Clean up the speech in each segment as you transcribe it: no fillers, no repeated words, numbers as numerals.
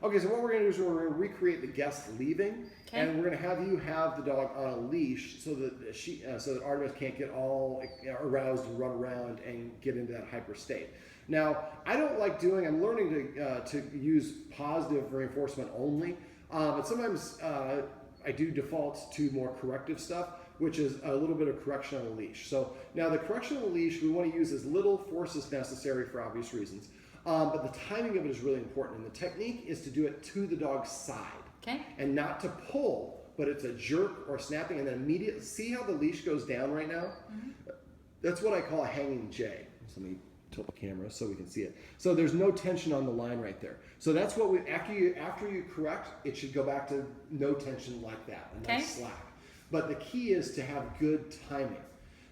Okay, so what we're going to do is we're going to recreate the guest leaving, Okay. and we're going to have you have the dog on a leash so that so that Artemis can't get all aroused and run around and get into that hyper state. Now, I don't like doing. I'm learning to use positive reinforcement only, but sometimes I do default to more corrective stuff, which is a little bit of correction on the leash. So now the correction on the leash, we want to use as little force as necessary for obvious reasons. But the timing of it is really important. And the technique is to do it to the dog's side. Okay. And not to pull, but it's a jerk or snapping and then immediately, see how the leash goes down right now? Mm-hmm. That's what I call a hanging J. So let me tilt the camera so we can see it. So there's no tension on the line right there. So that's what we, after you correct, it should go back to no tension like that, and okay. nice slack. But the key is to have good timing.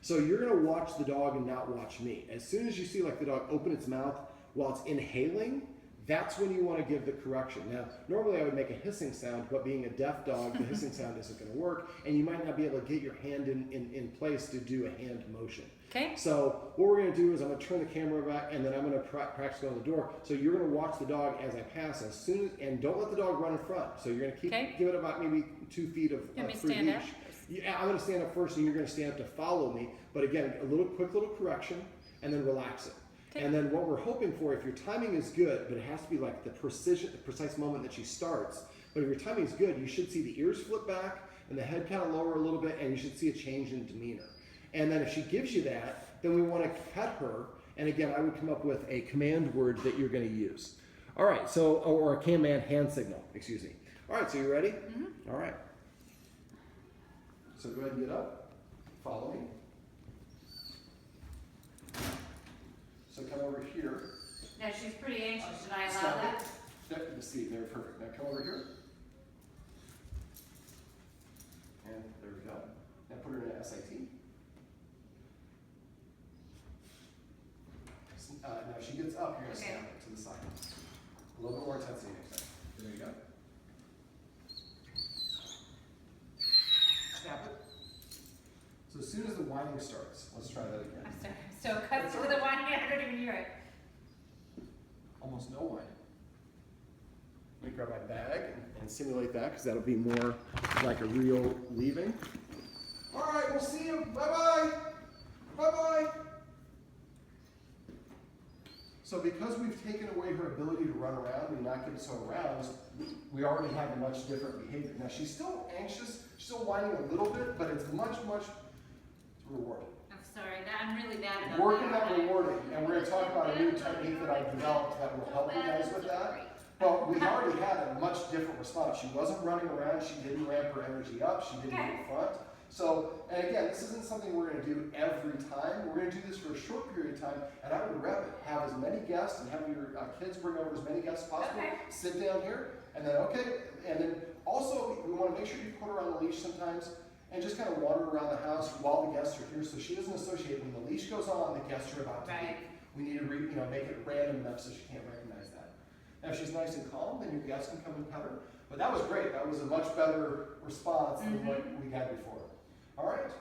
So you're gonna watch the dog and not watch me. As soon as you see like the dog open its mouth while it's inhaling, that's when you want to give the correction. Now, normally I would make a hissing sound, but being a deaf dog, the hissing sound isn't going to work, and you might not be able to get your hand in place to do a hand motion. Okay. So what we're going to do is I'm going to turn the camera back, and then I'm going to practice going to the door. So you're going to watch the dog as I pass, and don't let the dog run in front. So you're going to give it about maybe 2 feet of free leash. Yeah, I'm going to stand up first, and you're going to stand up to follow me. But again, quick little correction, and then relax it. Okay. And then what we're hoping for, if your timing is good, but it has to be like the precise moment that she starts, but if your timing is good, you should see the ears flip back and the head kind of lower a little bit, and you should see a change in demeanor. And then if she gives you that, then we want to pet her, and again, I would come up with a command word that you're going to use. All right, so, or a command hand signal, excuse me. All right, so you ready? Mm-hmm. All right. So go ahead and get up, follow me. So come over here. Now she's pretty anxious. Should I allow that? Step to the seat. There, perfect. Now come over here. And there we go. Now put her in an SIT. Now she gets up, you're going to snap it to the side. A little bit more intensity next time. There you go. Snap it. So as soon as the whining starts, let's try that again. I'm sorry. So cuts with the whining, I don't even hear it. Almost no whining. Let me grab my bag and simulate that, because that'll be more like a real leaving. All right, we'll see you. Bye-bye. Bye-bye. So because we've taken away her ability to run around and not get so aroused, we already have a much different behavior. Now she's still anxious, she's still whining a little bit, but it's much rewarding. I'm sorry, I'm really bad about Working that rewarding, and we're going to talk about a new technique that I developed that will help you guys with that. But we already had a much different response. She wasn't running around, she didn't ramp her energy up, she didn't get in front. So, and again, this isn't something we're going to do every time. We're going to do this for a short period of time, and I would rep it. Have as many guests, and have your kids bring over as many guests as possible. Okay. Sit down here, and then and then also we want to make sure you put her on the leash sometimes, and just kind of wander around the house while the guests are here, so she doesn't associate when the leash goes on, the guests are about to leave. We need to make it random enough so she can't recognize that. Now, if she's nice and calm, then your guests can come and pet her. But that was great. That was a much better response than what we had before. All right.